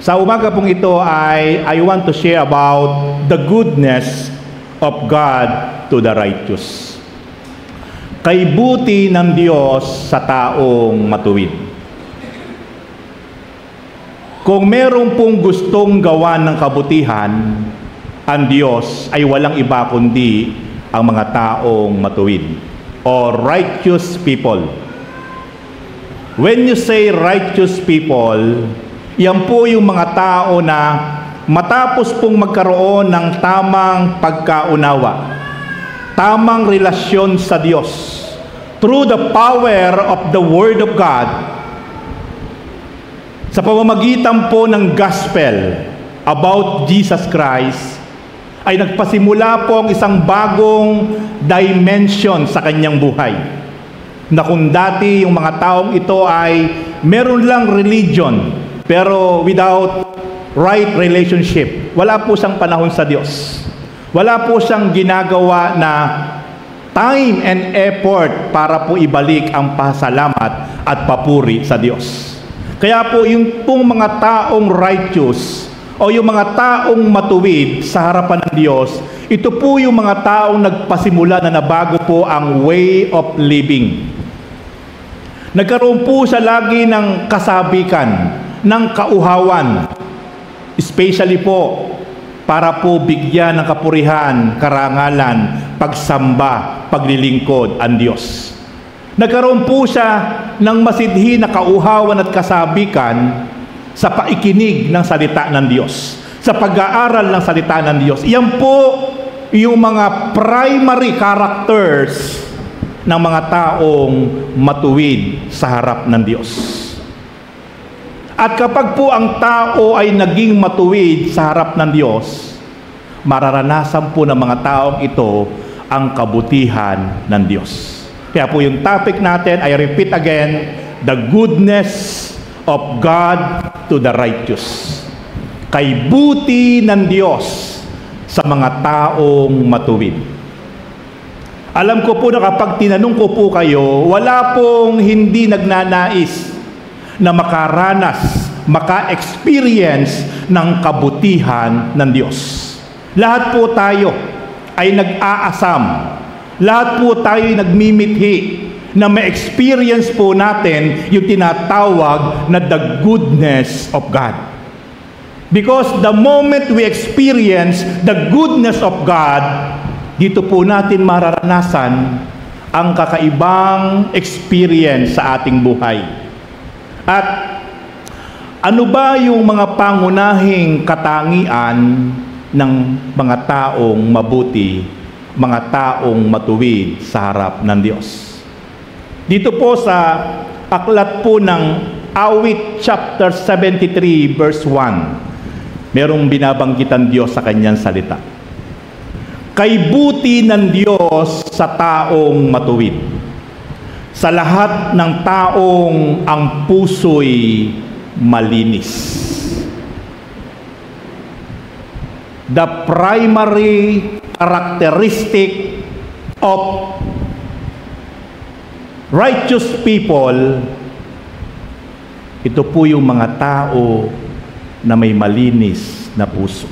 Sa umaga pong ito I want to share about the goodness of God to the righteous. Kay buti ng Diyos sa taong matuwid. Kung meron pong gustong gawan ng kabutihan, ang Diyos ay walang iba kundi ang mga taong matuwid or righteous people. When you say righteous people, yan po yung mga tao na matapos pong magkaroon ng tamang pagkaunawa, tamang relasyon sa Diyos, through the power of the Word of God, sa pamamagitan po ng gospel about Jesus Christ, ay nagpasimula po ang isang bagong dimension sa kanyang buhay. Na kung dati yung mga taong ito ay meron lang religion, pero without right relationship, wala po siyang panahon sa Diyos. Wala po siyang ginagawa na time and effort para po ibalik ang pasalamat at papuri sa Diyos. Kaya po yung pong mga taong righteous o yung mga taong matuwid sa harapan ng Diyos, ito po yung mga taong nagpasimula na nabago po ang way of living. Nagkaroon po siya lagi ng kasabikan, ng kauhawan, especially po para po bigyan ng kapurihan, karangalan, pagsamba, paglilingkod ang Diyos. Nagkaroon po siya ng masidhi na kauhawan at kasabikan sa paikinig ng salita ng Diyos, sa pag-aaral ng salita ng Diyos. Iyan po yung mga primary characters ng mga taong matuwid sa harap ng Diyos. At kapag po ang tao ay naging matuwid sa harap ng Diyos, mararanasan po ng mga taong ito ang kabutihan ng Diyos. Kaya po yung topic natin, I repeat again, the goodness of God to the righteous. Kay buti ng Diyos sa mga taong matuwid. Alam ko po na kapag tinanong ko po kayo, wala pong hindi nagnanais na makaranas, maka-experience ng kabutihan ng Diyos. Lahat po tayo ay nag-aasam. Lahat po tayo ay nagmimithi na ma-experience po natin yung tinatawag na the goodness of God. Because the moment we experience the goodness of God, dito po natin mararanasan ang kakaibang experience sa ating buhay. At ano ba yung mga pangunahing katangian ng mga taong mabuti, mga taong matuwid sa harap ng Diyos? Dito po sa aklat po ng Awit chapter 73 verse 1, merong binabanggit ang Diyos sa kanyang salita. Kay buti ng Diyos sa taong matuwid, sa lahat ng taong ang puso'y malinis. The primary characteristic of righteous people, ito po yung mga tao na may malinis na puso.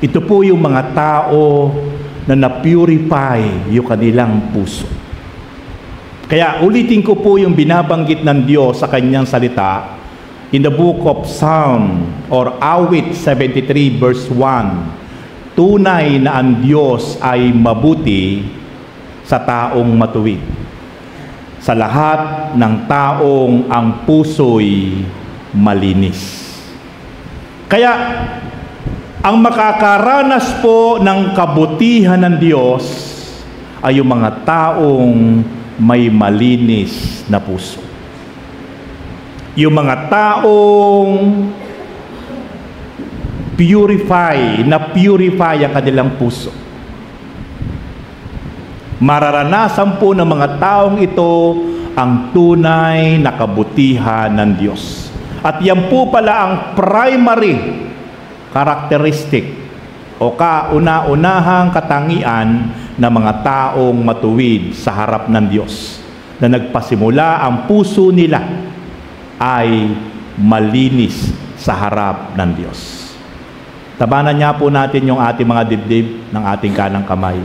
Ito po yung mga tao na na-purify yung kanilang puso. Kaya ulitin ko po yung binabanggit ng Diyos sa kanyang salita in the book of Psalm or Awit 73 verse 1. Tunay na ang Diyos ay mabuti sa taong matuwid, sa lahat ng taong ang puso'y malinis. Kaya ang makakaranas po ng kabutihan ng Diyos ay yung mga taong may malinis na puso. Yung mga taong purify ang kanilang puso. Mararanasan po ng mga taong ito ang tunay na kabutihan ng Diyos. At yan po pala ang primary characteristic o kauna-unahang katangian ng mga taong matuwid sa harap ng Diyos, na nagpasimula ang puso nila ay malinis sa harap ng Diyos. Tabanan niya po natin yung ating mga dibdib ng ating kanang kamay.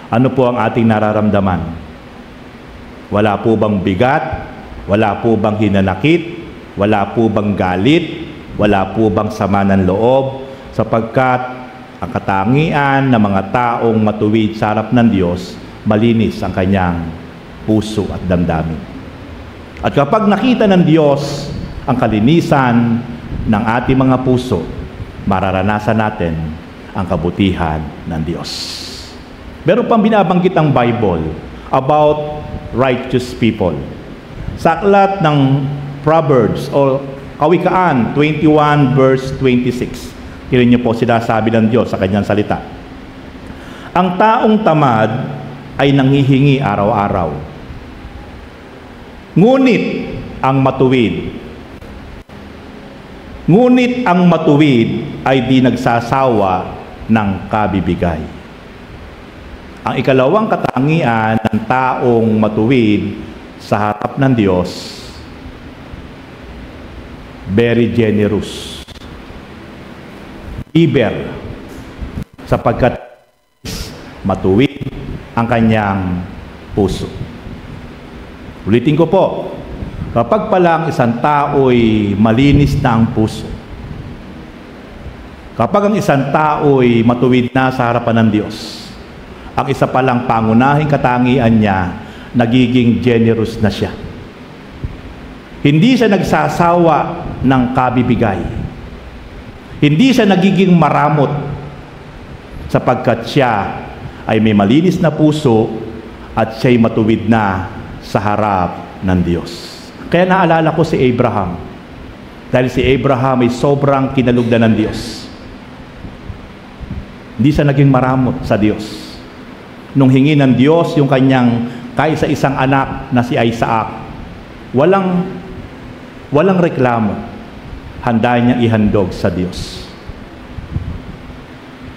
Ano po ang ating nararamdaman? Wala po bang bigat? Wala po bang hinanakit? Wala po bang galit? Wala po bang sama ng loob? Sapagkat ang katangian ng mga taong matuwid sa harap ng Diyos, malinis ang kanyang puso at damdamin. At kapag nakita ng Diyos ang kalinisan ng ating mga puso, mararanasan natin ang kabutihan ng Diyos. Meron pang binabanggit ang Bible about righteous people. Sa aklat ng Proverbs o Kawikaan 21 verse 26. Tingnan niyo po sinasabi ng Diyos sa kanyang salita. Ang taong tamad ay nanghihingi araw-araw. Ngunit ang matuwid ay di nagsasawa ng kabibigay. Ang ikalawang katangian ng taong matuwid sa harap ng Diyos, very generous. Giver, sapagkat matuwid ang kanyang puso. Ulitin ko po, kapag palang isang tao'y malinis na ang puso, kapag ang isang tao'y matuwid na sa harapan ng Diyos, ang isa palang pangunahing katangian niya, nagiging generous na siya. Hindi siya nagsasawa ng kabibigay. Hindi siya nagiging maramot sapagkat siya ay may malinis na puso at siya'y matuwid na sa harap ng Diyos. Kaya naalala ko si Abraham. Dahil si Abraham ay sobrang kinalugdan ng Diyos. Hindi siya naging maramot sa Diyos. Nung hingi ng Diyos yung kanyang kaisa-isang anak na si Isaac, walang reklamo. Handa niyang ihandog sa Diyos.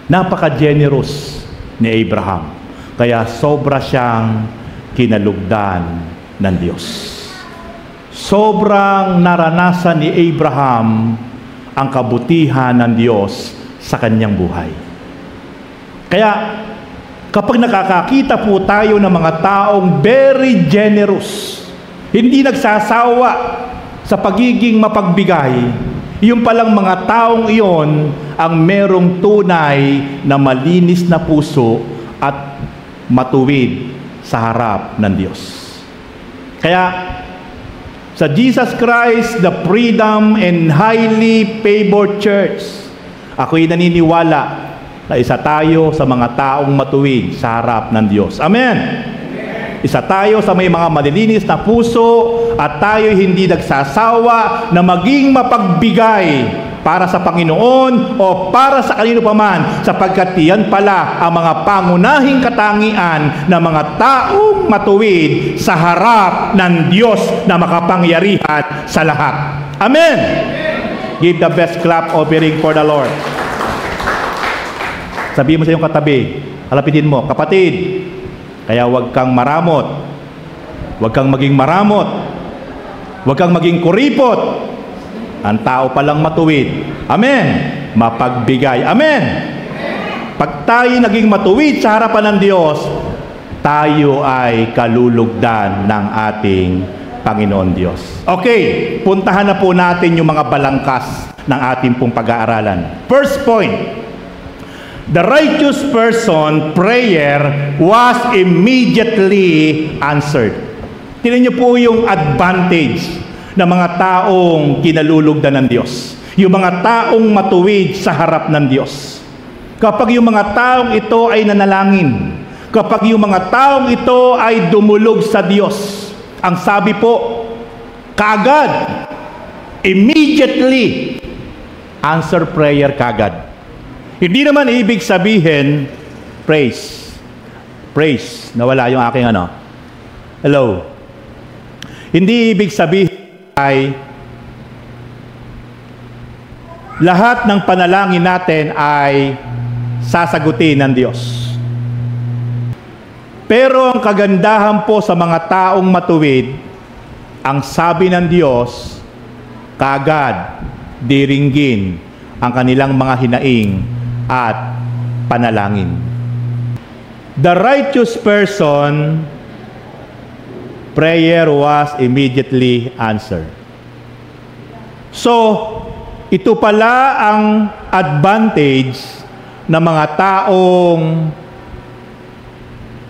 Napaka-generous ni Abraham. Kaya sobra siyang kinalugdan ng Diyos. Sobrang naranasan ni Abraham ang kabutihan ng Diyos sa kanyang buhay. Kaya kapag nakakakita po tayo ng mga taong very generous, hindi nagsasawa sa pagiging mapagbigay, yung palang mga taong iyon ang merong tunay na malinis na puso at matuwid sa harap ng Diyos. Kaya sa Jesus Christ, the Freedom and Highly Favored Church, ako'y naniniwala na isa tayo sa mga taong matuwid sa harap ng Diyos. Amen! Isa tayo sa may mga malilinis na puso at tayo hindi nagsasawa na maging mapagbigay para sa Panginoon o para sa kanino paman, sapagkat iyan pala ang mga pangunahing katangian ng mga taong matuwid sa harap ng Diyos na makapangyarihan sa lahat. Amen! Give the best clap offering for the Lord. Sabihin mo sa iyong katabi, halapitin mo, kapatid, kaya huwag kang maramot. Huwag kang maging maramot. Huwag kang maging kuripot. Ang tao palang matuwid. Amen. Mapagbigay. Amen. Pag tayo naging matuwid sa harapan ng Diyos, tayo ay kalulugdan ng ating Panginoon Diyos. Okay, puntahan na po natin yung mga balangkas ng ating pong pag-aaralan. First point, the righteous person prayer was immediately answered. Tingnan niyo po yung advantage ng mga taong kinalulugdan ng Diyos. Yung mga taong matuwid sa harap ng Diyos. Kapag yung mga taong ito ay nanalangin, kapag yung mga taong ito ay dumulog sa Diyos, ang sabi po, kaagad, immediately, answer prayer kaagad. Hindi naman ibig sabihin, praise. Praise. Nawala yung aking hello. Hindi ibig sabihin ay lahat ng panalangin natin ay sasagutin ng Diyos. Pero ang kagandahan po sa mga taong matuwid, ang sabi ng Diyos, kaagad diringgin ang kanilang mga hinaing at panalangin. The righteous person, prayer was immediately answered. So, ito pala ang advantage ng mga taong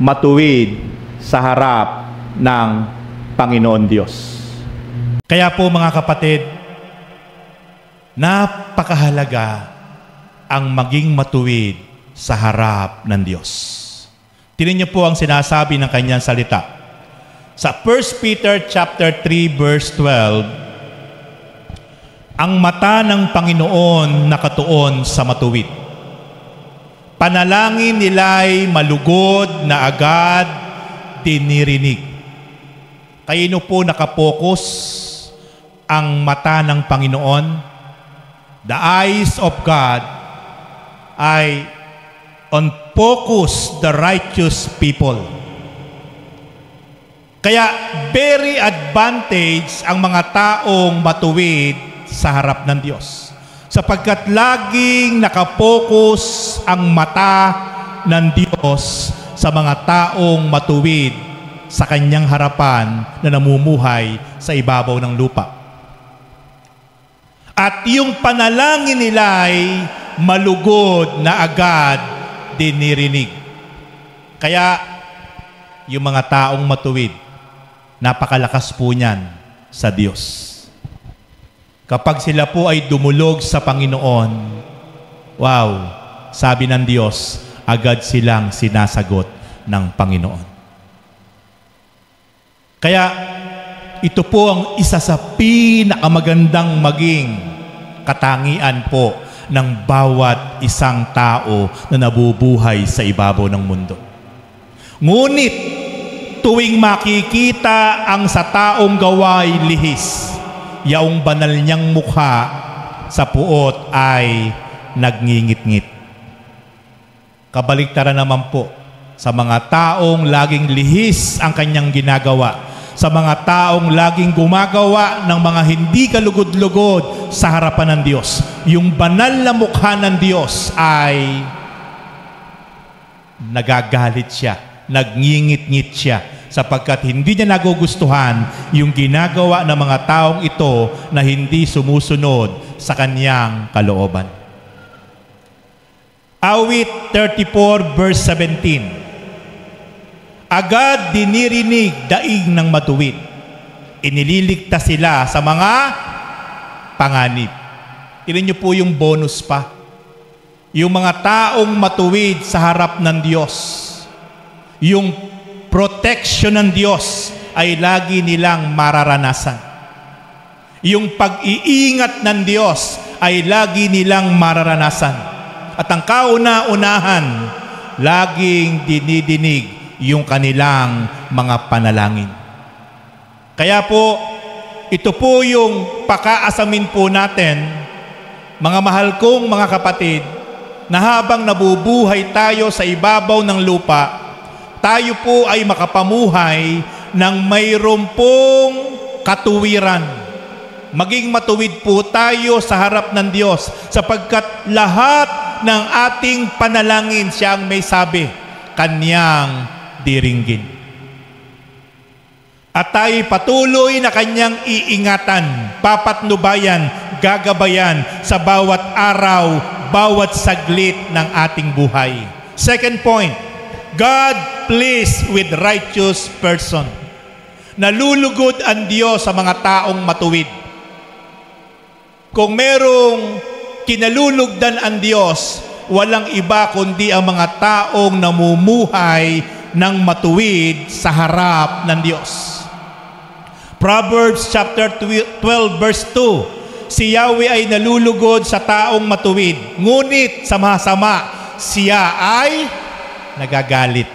matuwid sa harap ng Panginoon Diyos. Kaya po mga kapatid, napakahalaga ang maging matuwid sa harap ng Diyos. Tingnan niyo po ang sinasabi ng kanyang salita. Sa 1 Peter chapter 3 verse 12, ang mata ng Panginoon nakatuon sa matuwid. Panalangin nila'y malugod na agad dinirinig. Kayo po nakapokus ang mata ng Panginoon. The eyes of God ay on focus the righteous people. Kaya very advantage ang mga taong matuwid sa harap ng Diyos. Sapagkat laging nakapokus ang mata ng Diyos sa mga taong matuwid sa kanyang harapan na namumuhay sa ibabaw ng lupa. At yung panalangin nila ay malugod na agad dinirinig. Kaya yung mga taong matuwid, napakalakas po niyan sa Diyos. Kapag sila po ay dumulog sa Panginoon, wow, sabi ng Diyos, agad silang sinasagot ng Panginoon. Kaya ito po ang isa sa pinakamagandang maging katangian po ng bawat isang tao na nabubuhay sa ibabaw ng mundo. Ngunit tuwing makikita ang sa taong gawa'y lihis, yaong banal niyang mukha sa puot ay nagngingit-ngit. Kabaliktaran naman po sa mga taong laging lihis ang kanyang ginagawa, sa mga taong laging gumagawa ng mga hindi kalugod-lugod sa harapan ng Diyos. Yung banal na mukha ng Diyos ay nagagalit siya, nagngingit-ngit siya, sapagkat hindi niya nagugustuhan yung ginagawa ng mga taong ito na hindi sumusunod sa kanyang kalooban. Awit 34 verse 17. Agad dinirinig daig ng matuwid. Inililigtas sila sa mga panganib. Tingnan niyo po yung bonus pa. Yung mga taong matuwid sa harap ng Diyos, yung protection ng Diyos ay lagi nilang mararanasan. Yung pag-iingat ng Diyos ay lagi nilang mararanasan. At ang kauna-unahan, laging dinidinig yung kanilang mga panalangin. Kaya po, ito po yung pakaasamin po natin, mga mahal kong mga kapatid, na habang nabubuhay tayo sa ibabaw ng lupa, tayo po ay makapamuhay ng mayroon pong katuwiran. Maging matuwid po tayo sa harap ng Diyos sapagkat lahat ng ating panalangin siya ang may sabi, Kanyang diringgin. At tayo patuloy na Kanyang iingatan, papatnubayan, gagabayan sa bawat araw, bawat saglit ng ating buhay. Second point, God pleased with righteous person. Nalulugod ang Diyos sa mga taong matuwid. Kung merong kinalulugdan ang Diyos, walang iba kundi ang mga taong namumuhay ng matuwid sa harap ng Diyos. Proverbs chapter 12 verse 2, si Yahweh ay nalulugod sa taong matuwid, ngunit sa masama siya ay nagagalit.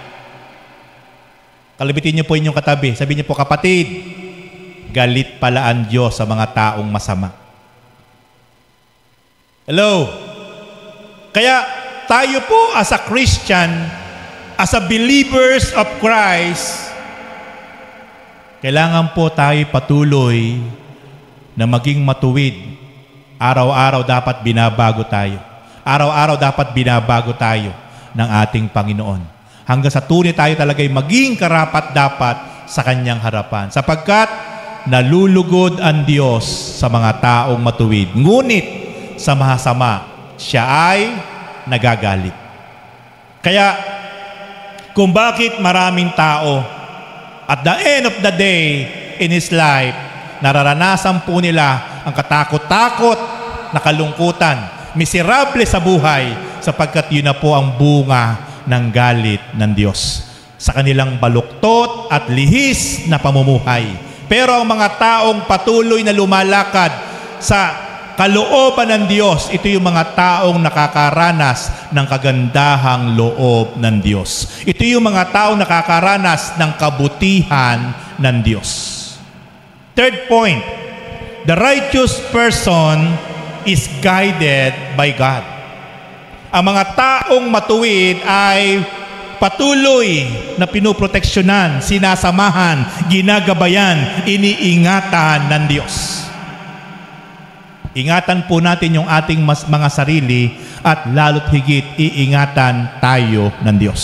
Kalabitin niyo po inyong katabi. Sabihin niyo po, kapatid, galit pala ang Diyos sa mga taong masama. Hello? Kaya tayo po as a Christian, as a believers of Christ, kailangan po tayo patuloy na maging matuwid, araw-araw dapat binabago tayo. Araw-araw dapat binabago tayo ng ating Panginoon. Hanggang sa tunay tayo talaga'y maging karapat-dapat sa Kanyang harapan. Sapagkat nalulugod ang Diyos sa mga taong matuwid. Ngunit sa mahasama, Siya ay nagagalit. Kaya, kung bakit maraming tao, at the end of the day in his life, nararanasan po nila ang katakot-takot na kalungkutan, miserable sa buhay, sapagkat yun na po ang bunga ng galit ng Diyos sa kanilang baluktot at lihis na pamumuhay. Pero ang mga taong patuloy na lumalakad sa kalooban ng Diyos, ito yung mga taong nakakaranas ng kagandahang loob ng Diyos. Ito yung mga taong nakakaranas ng kabutihan ng Diyos. Third point, the righteous person is guided by God. Ang mga taong matuwid ay patuloy na pinoproteksyonan, sinasamahan, ginagabayan, iniingatan ng Diyos. Ingatan po natin yung ating mga sarili at lalo't higit iingatan tayo ng Diyos.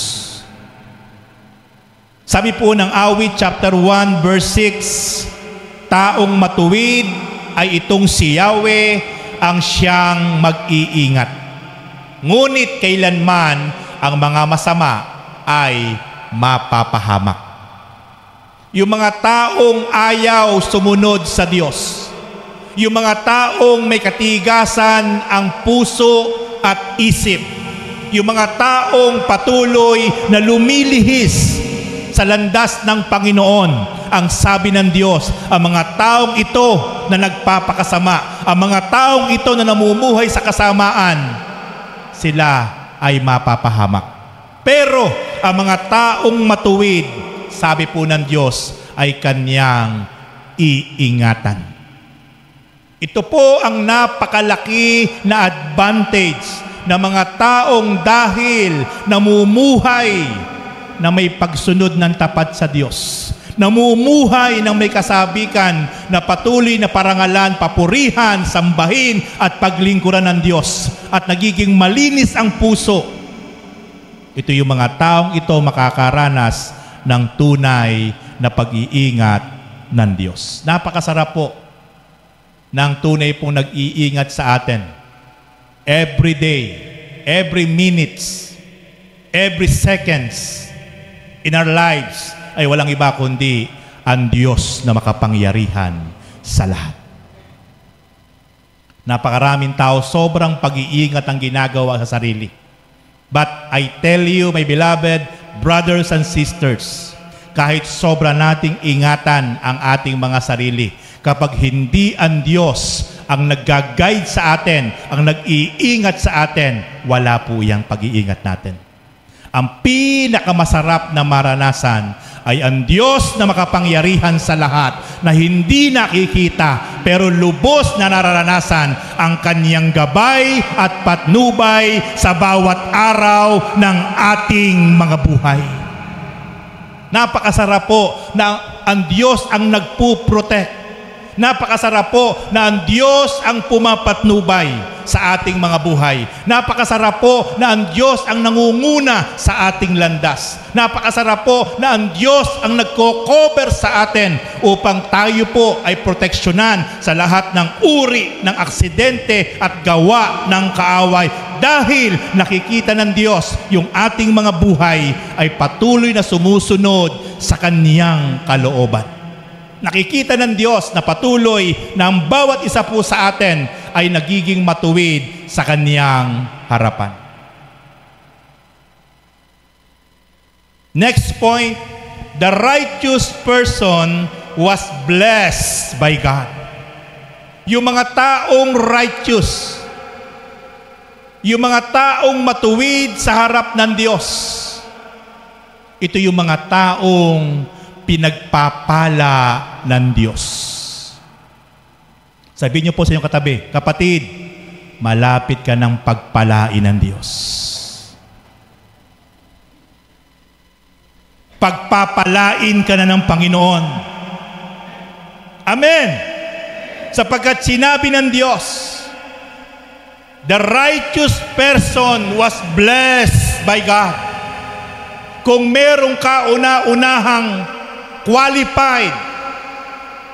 Sabi po ng Awit chapter 1 verse 6, taong matuwid ay itong si Yahweh ang siyang mag-iingat. Ngunit kailanman ang mga masama ay mapapahamak. Yung mga taong ayaw sumunod sa Diyos, yung mga taong may katigasan ang puso at isip, yung mga taong patuloy na lumilihis sa landas ng Panginoon, ang sabi ng Diyos, ang mga taong ito na nagpapakasama, ang mga taong ito na namumuhay sa kasamaan, sila ay mapapahamak. Pero ang mga taong matuwid, sabi po ng Diyos, ay Kanyang iingatan. Ito po ang napakalaki na advantage ng mga taong dahil namumuhay na may pagsunod ng tapat sa Diyos. Namumuhay ng may kasabikan na patuloy na parangalan, papurihan, sambahin at paglingkuran ng Diyos. At nagiging malinis ang puso. Ito yung mga taong ito makakaranas ng tunay na pag-iingat ng Diyos. Napakasarap po ng tunay pong nag-iingat sa atin. Every day, every minutes, every seconds in our lives ay walang iba kundi ang Diyos na makapangyarihan sa lahat. Napakaraming tao, sobrang pag-iingat ang ginagawa sa sarili. But I tell you, my beloved brothers and sisters, kahit sobra nating ingatan ang ating mga sarili, kapag hindi ang Diyos ang nag-guide sa atin, ang nag-iingat sa atin, wala po yung pag-iingat natin. Ang pinakamasarap na maranasan ay ang Diyos na makapangyarihan sa lahat, na hindi nakikita pero lubos na nararanasan ang Kanyang gabay at patnubay sa bawat araw ng ating mga buhay. Napakasarap po na ang Diyos ang nagpuprotect. Napakasarap po na ang Diyos ang pumapatnubay sa ating mga buhay. Napakasarap po na ang Diyos ang nangunguna sa ating landas. Napakasarap po na ang Diyos ang nagko-cover sa atin upang tayo po ay proteksyonan sa lahat ng uri ng aksidente at gawa ng kaaway. Dahil nakikita ng Diyos yung ating mga buhay ay patuloy na sumusunod sa Kaniyang kalooban. Nakikita ng Diyos na patuloy na ang bawat isa po sa atin ay nagiging matuwid sa Kaniyang harapan. Next point, the righteous person was blessed by God. Yung mga taong righteous, yung mga taong matuwid sa harap ng Diyos, ito yung mga taong pinagpapala ng Diyos. Sabihin niyo po sa inyong katabi, kapatid, malapit ka ng pagpalain ng Diyos. Pagpapalain ka na ng Panginoon. Amen! Sapagkat sinabi ng Diyos, the righteous person was blessed by God. Kung merong kauna-unahang qualified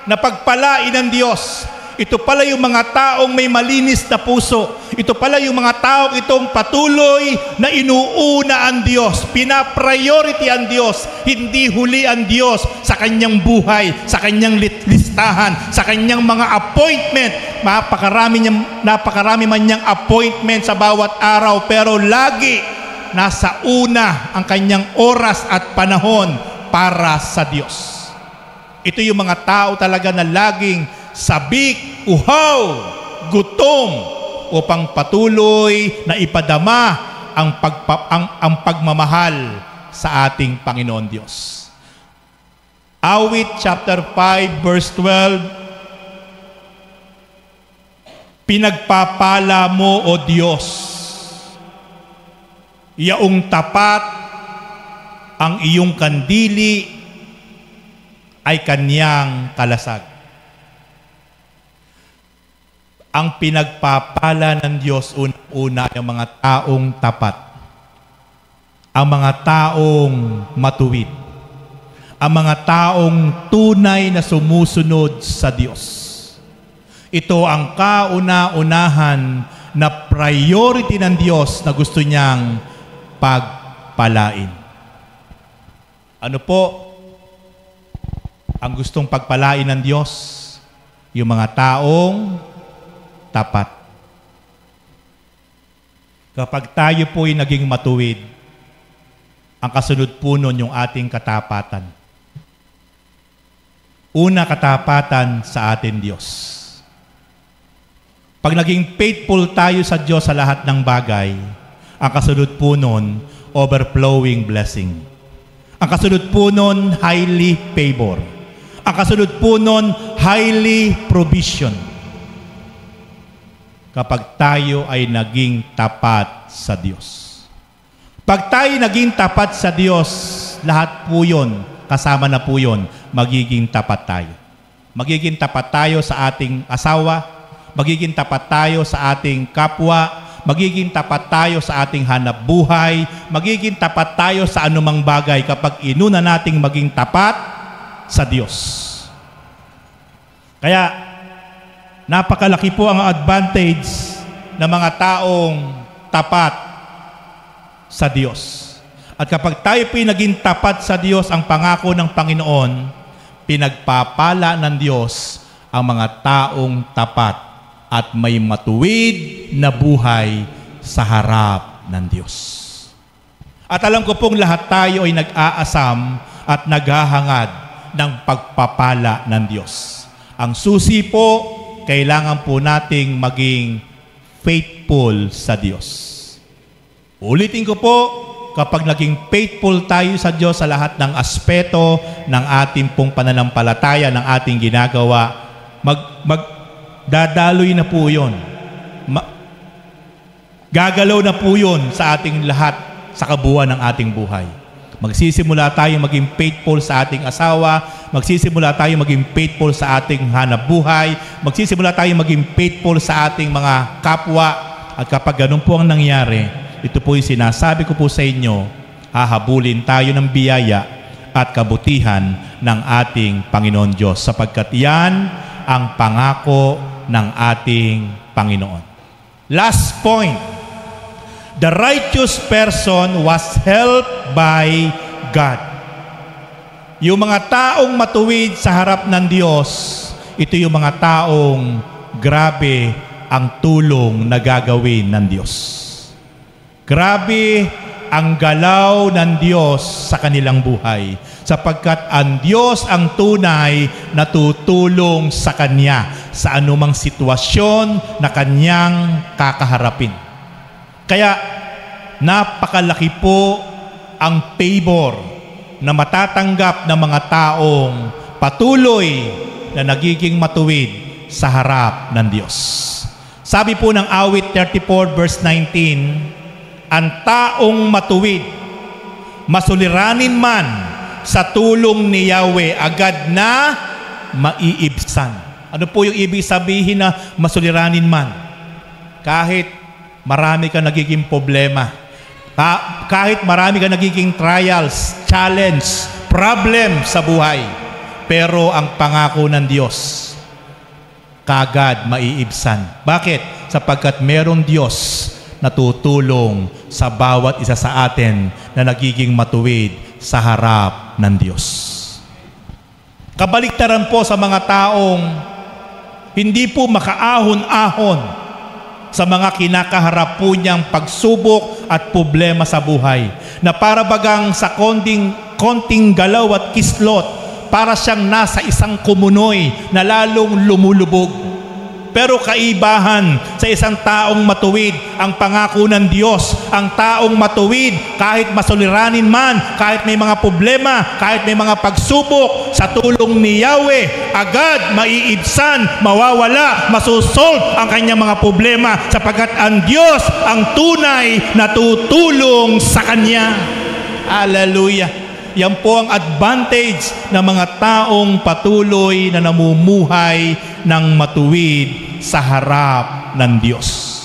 na pagpalain ng Diyos, ito pala yung mga taong may malinis na puso. Ito pala yung mga taong itong patuloy na inuuna ang Diyos. Pina-priority ang Diyos. Hindi huli ang Diyos sa kanyang buhay, sa kanyang listahan, sa kanyang mga appointment. Napakarami man niyang appointment sa bawat araw, pero lagi nasa una ang kanyang oras at panahon para sa Diyos. Ito yung mga tao talaga na laging sabik, uhaw, gutom upang patuloy na ipadama ang pagmamahal sa ating Panginoon Diyos. Awit chapter 5 verse 12, pinagpapala mo, O Diyos, yaong tapat ang iyong kandili ay kanyang kalasag. Ang pinagpapala ng Diyos una ang mga taong tapat, ang mga taong matuwid, ang mga taong tunay na sumusunod sa Diyos. Ito ang kauna-unahan na priority ng Diyos na gusto niyang pagpalain. Ano po ang gustong pagpalain ng Diyos? Yung mga taong tapat. Kapag tayo po ay naging matuwid, ang kasunod po nun yung ating katapatan. Una, katapatan sa atin Diyos. Pag naging faithful tayo sa Diyos sa lahat ng bagay, ang kasunod po nun, overflowing blessing. Ang kasunod po nun, highly favor. Ang kasunod po nun, highly provision. Kapag tayo ay naging tapat sa Diyos. Pag tayo naging tapat sa Diyos, lahat po yun, kasama na po yun, magiging tapat tayo. Magiging tapat tayo sa ating asawa, magiging tapat tayo sa ating kapwa, magiging tapat tayo sa ating hanap buhay, magiging tapat tayo sa anumang bagay kapag inuna nating maging tapat sa Diyos. Kaya, napakalaki po ang advantage ng mga taong tapat sa Diyos. At kapag tayo po naging tapat sa Diyos, ang pangako ng Panginoon, pinagpapala ng Diyos ang mga taong tapat at may matuwid na buhay sa harap ng Diyos. At alam ko pong lahat tayo ay nag-aasam at naghahangad ng pagpapala ng Diyos. Ang susi po, kailangan po nating maging faithful sa Diyos. Ulitin ko po, kapag naging faithful tayo sa Diyos sa lahat ng aspeto ng ating pong pananampalataya, ng ating ginagawa, dadaloy na po yun. Gagalaw na po yun sa ating lahat sa kabuuan ng ating buhay. Magsisimula tayo maging faithful sa ating asawa, magsisimula tayo maging faithful sa ating hanap buhay, magsisimula tayo maging faithful sa ating mga kapwa, at kapag ganun po ang nangyari, ito po yung sinasabi ko po sa inyo, hahabulin tayo ng biyaya at kabutihan ng ating Panginoon Diyos, sapagkat yan ang pangako ng ating Panginoon. Last point. The righteous person was helped by God. Yung mga taong matuwid sa harap ng Diyos, ito yung mga taong grabe ang tulong na gagawin ng Diyos. Grabe ang galaw ng Diyos sa kanilang buhay, sapagkat ang Diyos ang tunay na tutulong sa Kanya sa anumang sitwasyon na Kanyang kakaharapin. Kaya napakalaki po ang favor na matatanggap ng mga taong patuloy na nagiging matuwid sa harap ng Diyos. Sabi po ng awit 34 verse 19, ang taong matuwid, masuliranin man sa tulong ni Yahweh, agad na maiibsan. Ano po yung ibig sabihin na masuliranin man? Kahit marami ka nagiging problema, kahit marami ka nagiging trials, challenge, problem sa buhay, pero ang pangako ng Diyos, kagad maiibsan. Bakit? Sapagkat merong Diyos na tutulong sa bawat isa sa atin na nagiging matuwid sa harap ng Diyos. Kabaliktaran po sa mga taong hindi po makaahon-ahon sa mga kinakaharap po niyang pagsubok at problema sa buhay, na para bagang sa konting galaw at kislot, para siyang nasa isang kumunoy na lalong lumulubog. Pero kaibahan sa isang taong matuwid, ang pangako ng Diyos, ang taong matuwid, kahit masuliranin man, kahit may mga problema, kahit may mga pagsubok, sa tulong ni Yahweh, agad maiibsan, mawawala, masusolve ang kanyang mga problema, sapagkat ang Diyos ang tunay na tutulong sa kanya. Hallelujah! Yan po ang advantage ng mga taong patuloy na namumuhay ng matuwid sa harap ng Diyos.